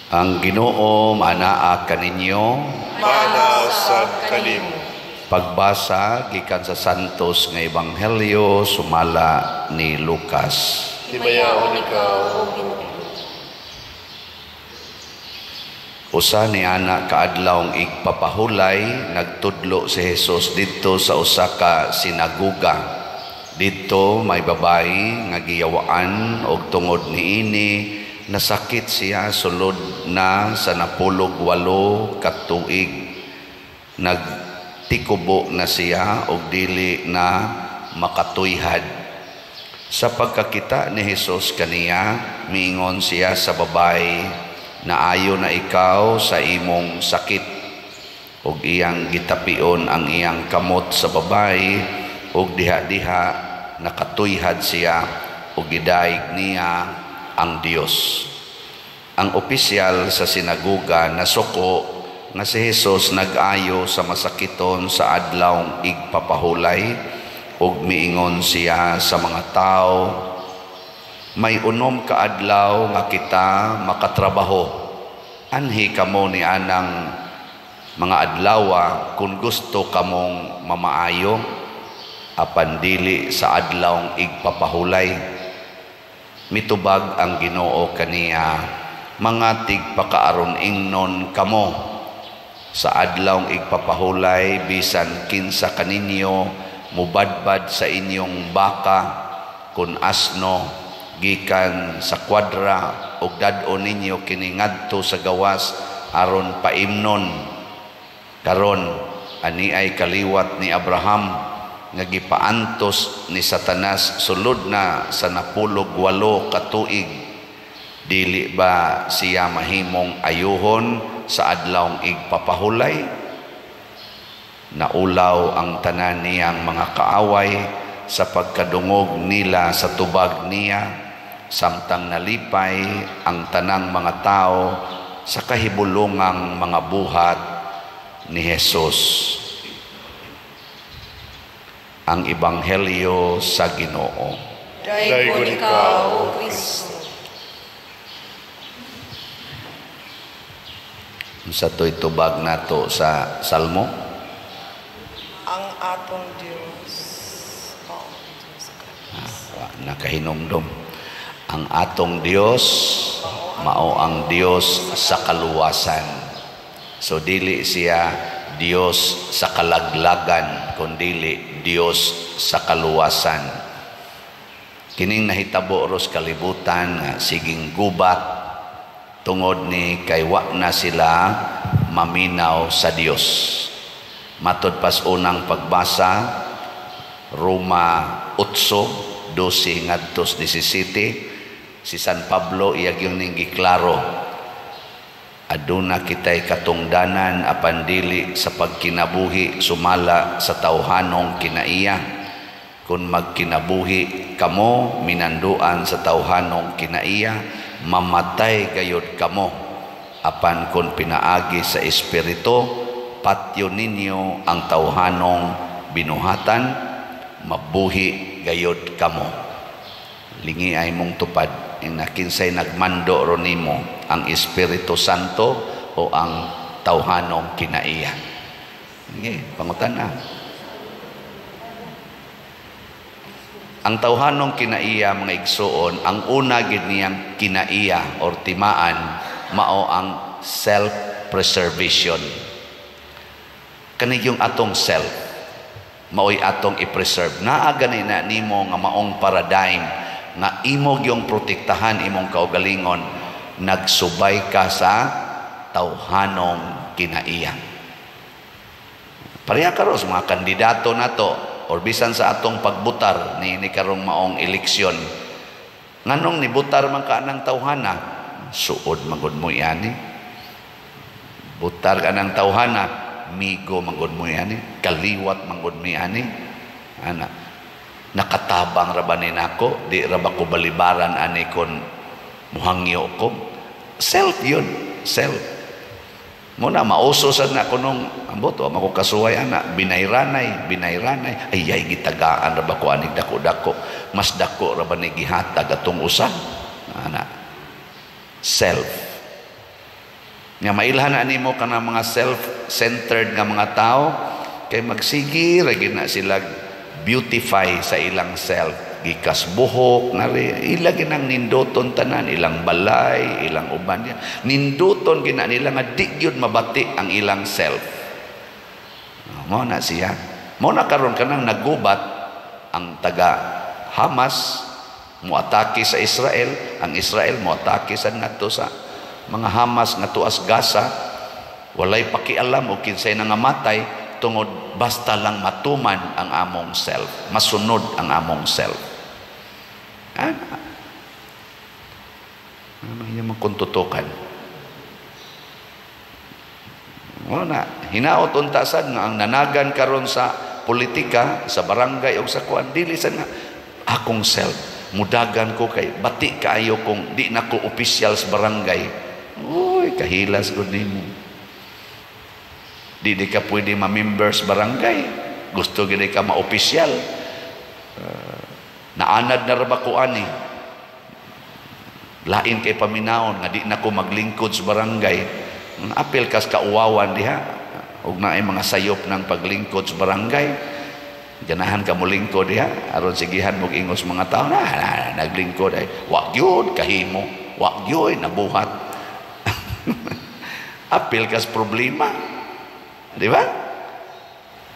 Ang Ginoo manaa kaninyo. Mana sad kanimo. Pagbasa gikan sa Santos nga Ebanghelyo sumala ni Lucas. Himayaon ikaw, O Ginoo. Usa ni ana kaadlawng igpapahulay nagtudlo si Jesus didto sa usa ka sinagoga. Didto may babayi nga giyawaan og tungod niini nasakit siya sulod na sa 18 ka tuig. Nagtikubo na siya og dili na makatuyhad. Sa pagkakita ni Jesus kaniya, miingon siya sa babayi, "Naayo na ikaw sa imong sakit." Ug iyang gitapion ang iyang kamot sa babayi ug diha-diha nakatuyhad siya ug gidayeg niya ang Dios. Ang opisyal sa sinagoga nasuko nga si Jesus nag-ayo sa masakiton sa adlawng igpapahulay ug miingon siya sa mga tao, "May unom ka adlaw nga kita makatrabaho. Anhi kamo ni anang mga adlawa kung gusto kamong mamaayo, apan dili sa adlawng igpapahulay." Mitubag ang Ginoo kaniya, "Mga tigpakaaron ingnon kamo. Sa adlawng igpapahulay bisan kinsa kaninyo mubadbad sa inyong baka kun asno gikan sa kwadra ug dad-on ninyo kini ngadto sa gawas aron paimnon. Karon ani ay kaliwat ni Abraham nga gipaantos ni Satanas sulod na sa 18 ka tuig. Dili ba siya mahimong ayuhon sa adlawng igpapahulay?" Naulaw ang tanan niyang mga kaaway sa pagkadungog nila sa tubag niya, samtang nalipay ang tanang mga tao sa kahibulungang mga buhat ni Jesus. Ang Ebanghelyo sa Ginoo. Daygon ikaw, O Kristo. Sa to'y tubag nato sa Salmo. Ang atong Dios. Nakahinumdum. Ang atong Dios mao ang Dios sa kaluwasan. So dili siya Dios sa kalaglagan, kundili Dios sa kaluwasan. Kining nahitabo ros kalibutan siging gubat tungod ni kay wa na sila maminaw sa Dios. Matod pas unang pagbasa, Roma 8:12 ngadto 17, si San Pablo iyag yung ning giklaro, "Aduna kitay katungdanan apan dili sa pagkinabuhi sumala sa tawhanong kinaiya. Kung magkinabuhi kamo minanduan sa tawhanong kinaiya, mamatay gayud kamo. Apan kung pinaagi sa espiritu, patyo ninyo ang tawhanong binuhatan, mabuhi gayud kamo." Lingi ay mong tupad, inakinsay nagmando ro nimo, ang Espiritu Santo o ang tawhanong kinaiya. Pangutan na. Ang tawhanong kinaiya, mga igsuon, ang una gid niyang kinaiya or timaan mao ang self-preservation. Kani yung atong self, mao'y atong i-preserve. Naa gani na nimo nga maong paradigm nga imo yung protektahan imong kaugalingon, nagsubay ka sa tawhanong kinaiya. Pareha karon sa mga kandidato nato or bisan sa atong pagbutar ni karong maong eleksyon. Nganong nibutar man ka ng tawhana, suod magud mo yani. Butar ka ng tawhana, migo magud mo yani, kaliwat magud mo yani. Ana, nakatabang rabanin ako, di raba ko balibaran ani kon muhangyo ko. Self yun, self. Muna mauso sad na kunong ambot wa mako kasuway ana, binayranay, ay gitagaan ra ba ko aning dako-dako, mas dako ra ba ni gihatag atong usa ana. Self. Nga mailhan na nimo kanang mga self-centered nga mga tao kay magsigi ra gid na sila beautify sa ilang self, gikas buhok na ila ginang nindoton tanan, ilang balay, ilang uban yan. Nindoton gina nila nga di gyud mabati ang ilang self. Mo na siya. Mo na karon kanang nagubat ang taga Hamas muatake sa Israel, ang Israel muatake sa ngadto sa mga Hamas nga tuas Gaza, walay pakialam o kinsay nga matay tungod basta lang matuman ang among self, masunod ang among self. Ano yung magkuntutukan? Na hinaot unta sad nga ang nanagan karon sa politika, sa barangay o sa kuan, dili sad nga akong self mudagan ko kay bati kaayo kung di na ko opisyal sa barangay. Uy, kahilas gud nimo. Di ka pwede ma-members barangay, gusto gid ka ma-opisyal. Naanad na ra ba ko ani? Lain kay paminaon nga di na ko maglingkod sa barangay. Apil kas kauwawan diha ug naay mga sayop ng paglingkod sa barangay. Ganahan ka mo lingkod diha aron sigihan mo ingos mga tao na naglingkod ay wa gyud kahimo, wa gyud nabuhat. Apil kas problema. Di ba?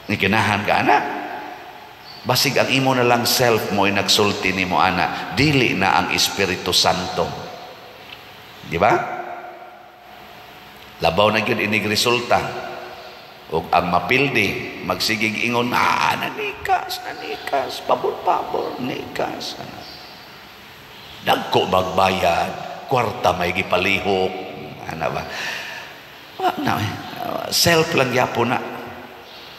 Ni kinahan ka ana. Basig ang imo na lang self mo ay nagsulti nimo ana, dili na ang Espiritu Santo. Di ba? Labaw na gyud inig resulta. Ug ang mapildi magsigig ingon nanikas, pabor nikas. Dagko bagbayad, kwarta may gipalihok. Ana ba? Self lang yapo na.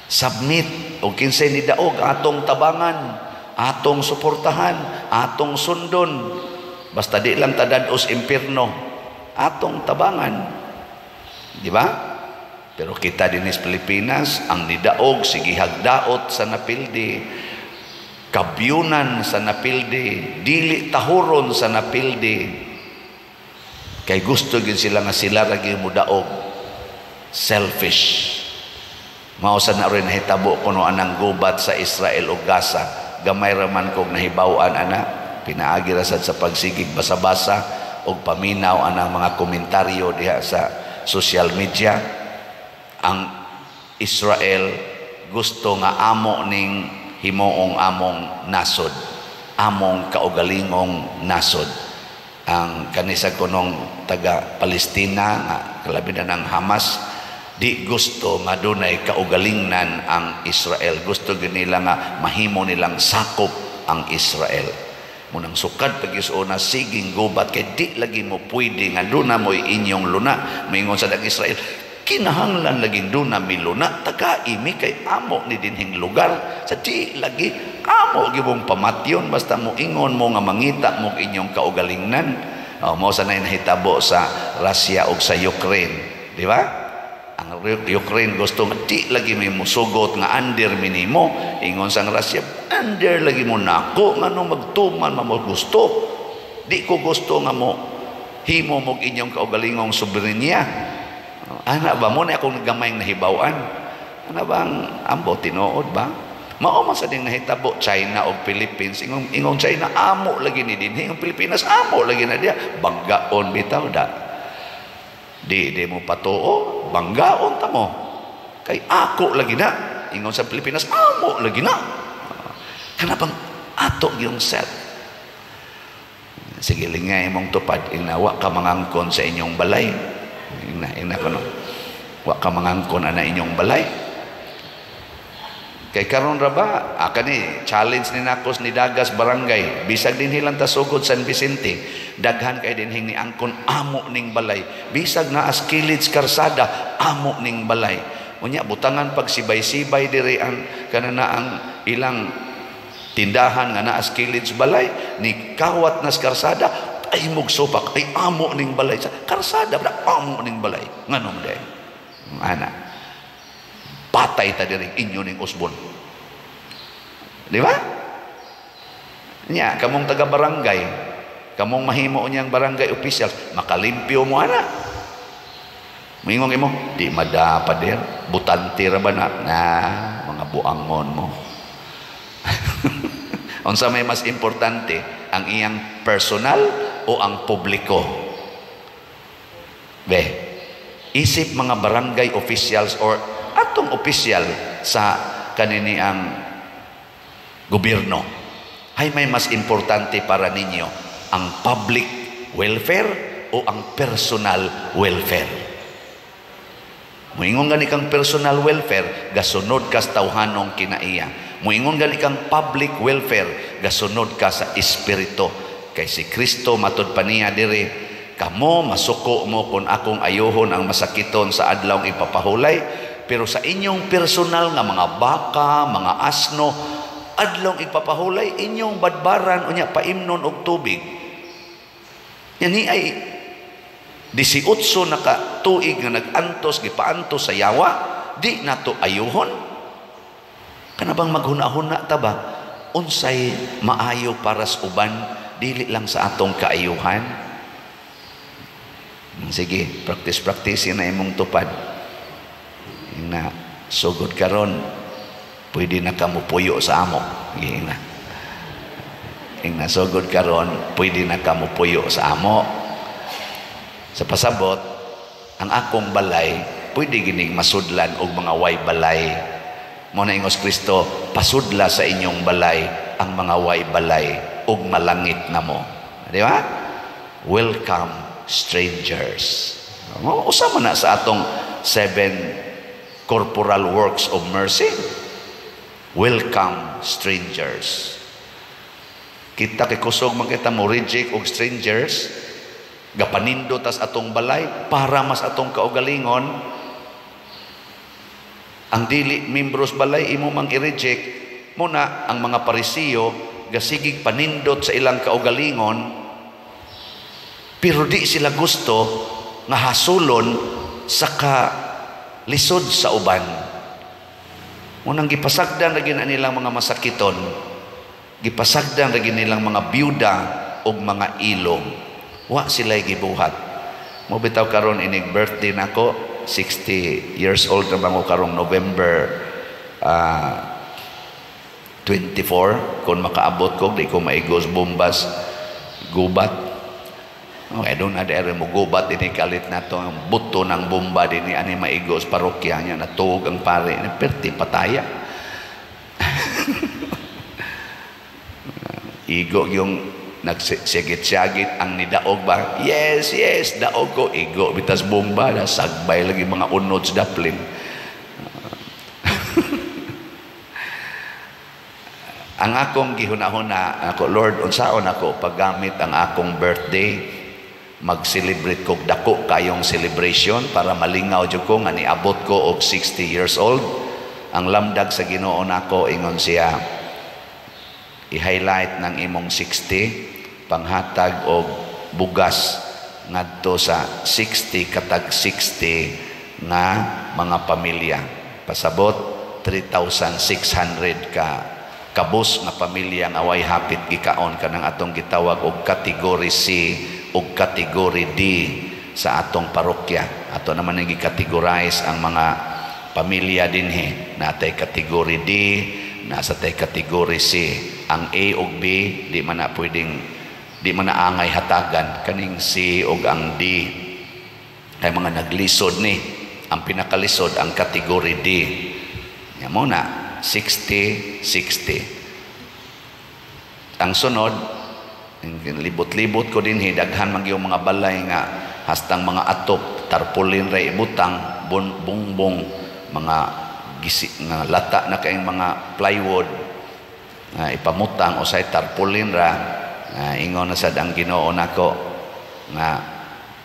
Submit o kinsay ni daog atong tabangan, atong suportahan, atong sundon. Basta di lang tadados impierno, atong tabangan. Di ba? Pero kita din sa Pilipinas, ang nidaog sige hagdaot sa napildi, kabyunan sa napildi, dili tahuron sa napildi. Kay gusto gid sila nga sila ra gyud mudaog. Selfish. Mausan na rin nahitabo kuno anang gubat sa Israel o Gaza. Gamay raman kog nahibaw-an ana, pinaagi ra sad sa pagsigig basa-basa og paminaw anang mga komentaryo diha sa social media. Ang Israel gusto nga amo ning himuong among nasod, among kaugalingong nasod. Ang kanisa kunong taga Palestina nga kalabinan ng Hamas, di gusto nga dunay kaugalingnan ang Israel. Gusto nila nga mahimo nilang sakop ang Israel. Munang sukad pag-isuna siging gubat kay di lagi mo pwede nga duna mo inyong luna. Maingon sa dang Israel, kinahanglan laging duna mi luna taga-imi kay amo ni dinhing lugar. Sa di lagi amo gibong pamatyon basta mo ingon mo nga mangita mo inyong kaugalingnan. Mao sa nay nahitabo sa Russia ug sa Ukraine, di ba? Ang Ukraine gusto nga di lagi may musugot nga under minimo. Ingon sang Russia, under lagi mo nako ngano magtuman mo gusto. Di ko gusto nga mo himo mo inyong kaugalingong soberenya. Ana ba mo na akong nagamay nahibaw-an? Ana ba ang ambo tinuod ba? Mao man sa ding nahitabo China o Philippines. Ingong China amo lagi ni dinhi, ang Pilipinas amo lagi na dia. Banggaon bitaw da. Di mo patuo, banggaon ta mo. Kay ako lagi na. Ingon sa Pilipinas amo lagi na. Kanabang ato yung self. Sige lingay mong tupad, inawa ka mangangkon sa inyong balay. Ina ko no. Wa ka mangangkon ana inyong balay. Kay karon ra ba kani challenge ni nakos ni Dagas barangay bisag din hilang tasugod San Vicente daghan kay dinhing ni angkon amo ning balay bisag na as kilid karsada amo ning balay unya butangan pag sibay-sibay diri ang kanana ang ilang tindahan nga naa as kilid balay ni kawat nas karsada ay mugsupak ay amo ning balay sa karsada bra amo ning balay nganong day ana patay ta diri inyo ning usbon. Di ba? Nya kamong taga barangay, kamong mahimo unyang barangay officials, makalimpyo mo ana. Moingon mo, di madapader, butanti ra ba na, mga buangon mo. Unsa may mas importante, ang iyang personal o ang publiko? Isip mga barangay officials or atong opisyal sa kaniniang gobyerno. Hay may mas importante para ninyo, ang public welfare o ang personal welfare? Moingon gani kang personal welfare, gasunod ka sa tawhanong kinaiya. Moingon gani kang public welfare, gasunod ka sa espiritu. Kay si Kristo matud pa niya diri, kamo masuko mo kung akong ayohon ang masakiton sa adlawng ipapahulay, pero sa inyong personal nga mga baka, mga asno, adlawng ipapahulay, inyong badbaran unya paimnon og tubig. Yan ay 18 na ka tuig nga nag-antos, gipaantos sa yawa, di nato ayuhon. Kanabang maghuna-huna ta ba? Unsay maayo para sa uban, dili lang sa atong kaayuhan. Sige, practice na imong tupad. Na sugod karon, pwede na ka mupuyo sa amo. Ing sugod karon, pwede na ka mupuyo sa amo. Sa pasabot, ang akong balay, pwede gining masudlan og mga way balay. Muna ingos Kristo, pasudla sa inyong balay ang mga way balay og malangit na mo. Di ba? Welcome strangers. Usama na sa atong 7 corporal works of mercy. Welcome strangers. Kita kay kusog man kita mo reject og strangers, gapanindo tas atong balay para mas atong kaugalingon. Ang dili membros balay imo mang i-reject muna ang mga Parisiyo gasigig panindot sa ilang kaugalingon, pero di sila gusto nga hasulon sa lisod sa uban. Munang gipasagdan ra gyud nilang mga masakiton, gipasagdan ra gyud nilang mga byuda og mga ilong. Wa sila'y gibuhat. Mo bitaw karon inig birthday nako, 60 years old na ko karong November 24. Kung makaabot ko, di ko maigos bombas gubat. Okay, doon na dere mo gubat, inikalit na to ang buto ng bomba din ni ani maigos parokya niya, natuog ang pare, perti pataya. Igo yung nagsigit-sigit ang nidaog ba? Yes, daog ko. Igo, bitas bomba, sagbay lagi mga unods daplin. Ang akong gihuna-huna, ako, Lord, unsaon ako paggamit ang akong birthday, mag-celebrate ko, dako kayong celebration para malingaw dyan ko, nga niabot ko og 60 years old. Ang lamdag sa Ginoo nako, ingon siya, i-highlight ng imong 60, panghatag og bugas ngadto sa 60 katag 60 nga mga pamilya. Pasabot 3,600 ka kabus nga pamilya nga way hapit gikaon kanang atong gitawag og category C ug category D sa atong parokya. Ato naman ang gi-categorize ang mga pamilya dinhi, natay category D, nasa tay category C. Ang A ug B di man na angay hatagan, kaning C ug ang D kay mga naglisod ni. Ang pinakalisod ang category D. Ya mo na 60. Ang sunod, libot-libot ko din daghan man yung mga balay nga hastang mga atop, tarpaulin ra ibutang, bongbong, mga nga lata na kayong mga plywood ipamutang o say tarpaulin ra. Ingon na sad ang Ginoo nako nga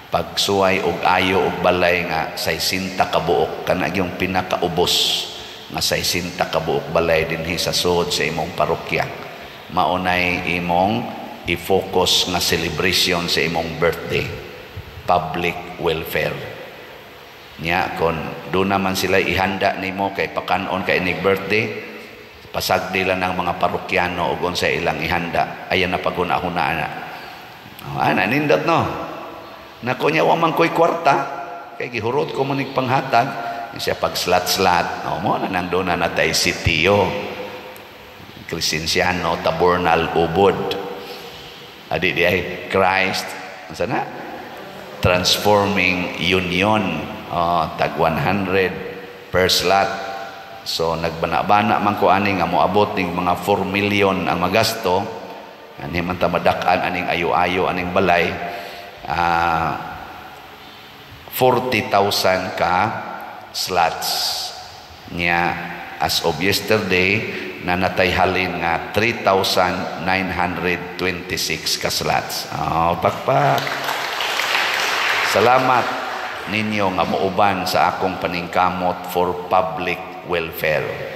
pagsuway og ayo og balay nga 60 ka buok, kana yung pinakaubos nga 60 ka buok balay dinhi sa suod sa imong parokya. Maunay imong i-focus nga celebration sa imong birthday, public welfare nya. Kon doon naman sila ihanda nimo kay pakanon kay inig birthday, pasagdi lang ng mga parokyano o sa ilang ihanda, ayan na paghuna-hunaan na. Nindot no. Nako niya, wamang ko'y kwarta, kay gihurot ko manig panghatag siya pag-slat-slat. Mo na nang doon na natay sitiyo. Kristensiano, Tabornal, Ubod. Adi di ay Christ. Sana? Transforming Union. Tag 100 per slot. So nagbana-bana man ko ani nga moabot ning mga 4 million ang magasto. Ani man ta madakan aning ayo-ayo aning balay. 40,000 ka slots niya as of yesterday na natayhalin nga 3,926 ka slots. Pakpak. Salamat ninyo nga muuban sa akong paningkamot for public welfare.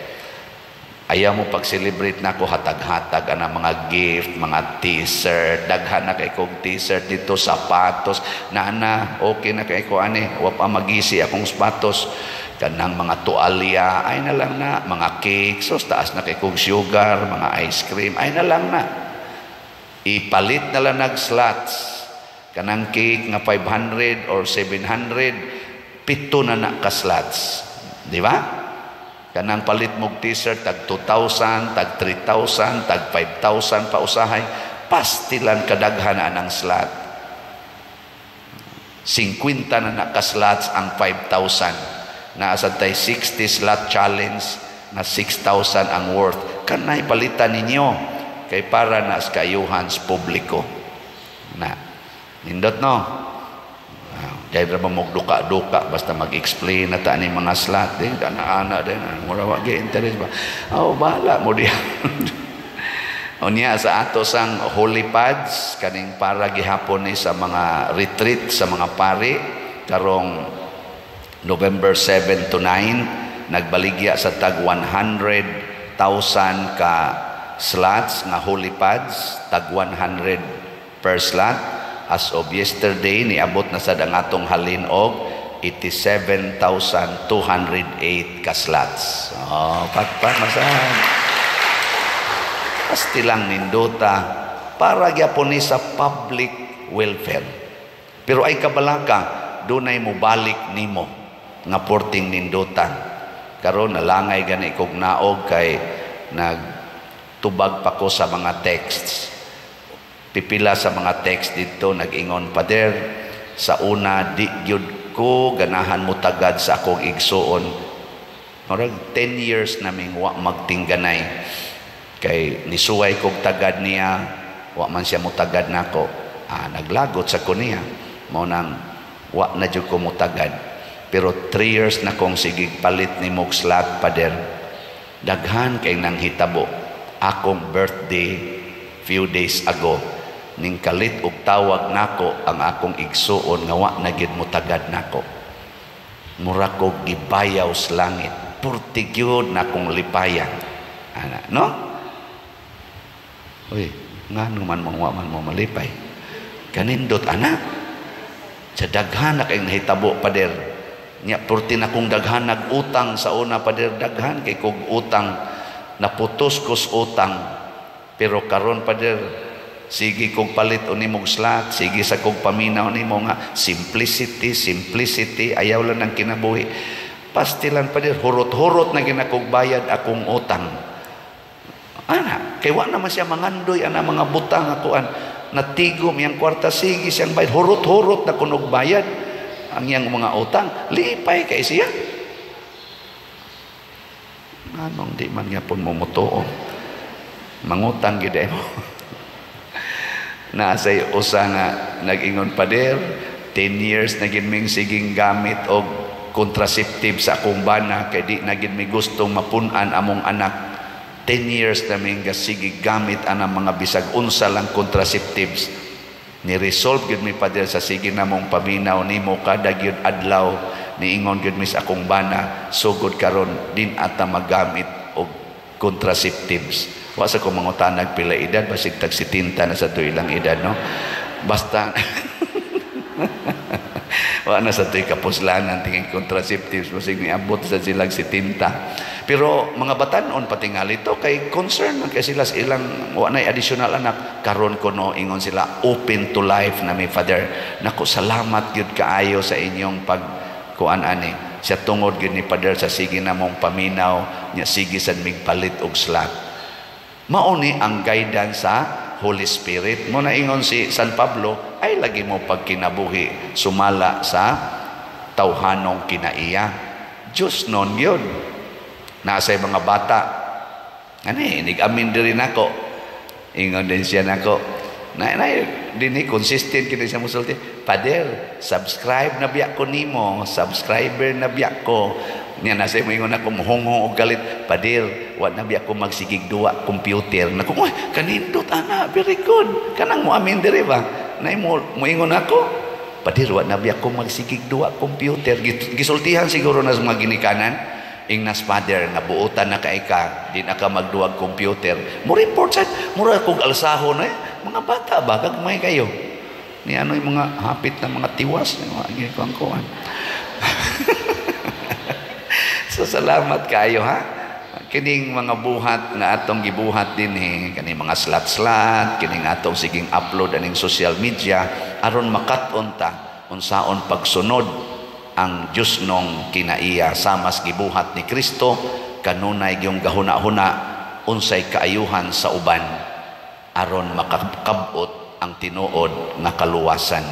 Ayaw mo pag-celebrate na ko hatag-hatag ana mga gift, mga t-shirt, daghan na kay kong t-shirt dito, sapatos, na okay na kay ko ani, wa pa magisi akong sapatos, kanang mga tualya, ay na lang na, mga cake, so taas na kay kong sugar, mga ice cream, ay na lang na. Ipalit na lang nag-slots, kanang cake nga 500 or 700, 7 na ka slots, di ba? Kanang palit mong t-shirt, tag 2,000, tag 3,000, tag 5,000 pa usahay, pastilan kadaghan ang slot. 50 na nakaslots ang 5,000. Naasad tayo 60 slot challenge na 6,000 ang worth. Kanay palitan ninyo kay para na sa kayuhan sa publiko. Na, nindot no? Dahil na magduka-duka basta mag-explain na tani mga slot din ana din mura wa gi interest ba bahala mo diha. Unya sa ato sang holy pads kaning para gihapon ni sa mga retreat sa mga pari karong November 7 to 9 nagbaligya sa tag 100,000 ka slots nga holy pads, tag 100 per slot. As of yesterday, niabot na sa dangatong halin og 87,208 ka slots. Patpat masahan. Pasti lang nindota para gyapon ni sa public welfare. Pero ay kabalaka, dunay mo balik nimo nga porting nindotan. Karon nalangay gani kog naog kay nagtubag pa ko sa mga texts. Pipila sa mga text dito nag-ingon, Pader, sa una di gyud ko ganahan mo tagad sa akong igsuon. Murag 10 years naming wa magtingganay. Kay nisuway kog tagad niya, wa man siya mo tagad nako. Naglagot sa ko niya. Mao nang wa na jud ko mo tagad. Pero 3 years na kong sigig palit ni mog slot, Pader. Daghan kay nang hitabo. Akong birthday few days ago. Ning kalit og tawag nako ang akong igsuon nga wa na gid mo tagad nako. Mura ko gibayaw sa langit. Purtigyod na kong lipayan. Ana, no? Uy, ngano man wa man mo malipay. Kanindot ana. Sa daghan na kay nahitabo, Pader. Nya purti na kong daghan nag-utang sa una, Pader, daghan kay kog utang naputos ko sa utang. Pero karon, Pader, sige kong palit o nimong slot, sige sa kong paminaw nimo nga simplicity, ayaw lang ng kinabuhi. Pastilan pa din, hurot-hurot na ginakog bayad akong utang. Ana, kay wa naman siya mangandoy, ana mga butang akuan, natigom yang kwarta, sige siyang bayad, hurot-hurot na kunog bayad, ang yang mga utang, lipay kay siya. Anong di man nga po mumutuo, mangutang gide mo. Na say usa nga nag-ingon, Pader, 10 years na gid ming siging gamit og contraceptive sa akong bana kay di na gid mi gustong mapun-an among anak. 10 years na ming sigig gamit ana mga bisag unsa lang contraceptives. Ni resolve gid mi, Pader, sa sige namong paminaw nimo kada gyud adlaw niingon gid mi sa akong bana sugod karon din ata magamit og contraceptives. Wa sa ko mangutanag pila edad, basig tag 70 na sa to ilang edad, no? Basta wa na sa to'y kapuslanan tingin contraceptives, basig niabot sa silang 70. Pero mga batanon patingali to kay concern man kay sila sa ilang wa nay additional anak. Karon ko no ingon sila open to life na mi, Father. Nako, salamat gyud kaayo sa inyong kuan ani siya tungod gyud ni Pader sa sige namong paminaw nya sige sad migpalit og slot. Mao ni ang guidance sa Holy Spirit. Mo na ingon si San Pablo, ay lagi mo pagkinabuhi sumala sa tawhanong kinaiya. Diyos non yun. Nasa mga bata, nig-amin din ako. Ingon din siya nako. Dini consistent kini siya musulti. Pader, subscribe na biyak ko nimo, subscriber na biyak ko. Niya nasa mo ingon ako muhongo og galit. Pader, wa na biyak ko magsigig duwa computer. Nako, oy, kanindot ana, very good. Kanang mo amin diri ba? Nay mo ingon ako. Pader, wa na biyak ko magsigig duwa computer. Gisultihan siguro na sa mga ginikanan. Ingnas Father, nabuutan na ka, di na ka magduwag computer. Mo report sa, mura kong alsahon mga bata ba, kagmay kayo. Ni ano yung mga hapit na mga tiwas, mga ginikuan-kuan. So salamat kayo ha. Kining mga buhat na atong gibuhat din kining mga slat-slat, kining atong siging upload aning social media, aron makaton ta unsaon pagsunod ang Diyos nung kinaiya sa mas gibuhat ni Kristo kanunay yung gahuna-huna unsay kaayuhan sa uban aron makakabot ang tinuod nga kaluwasan.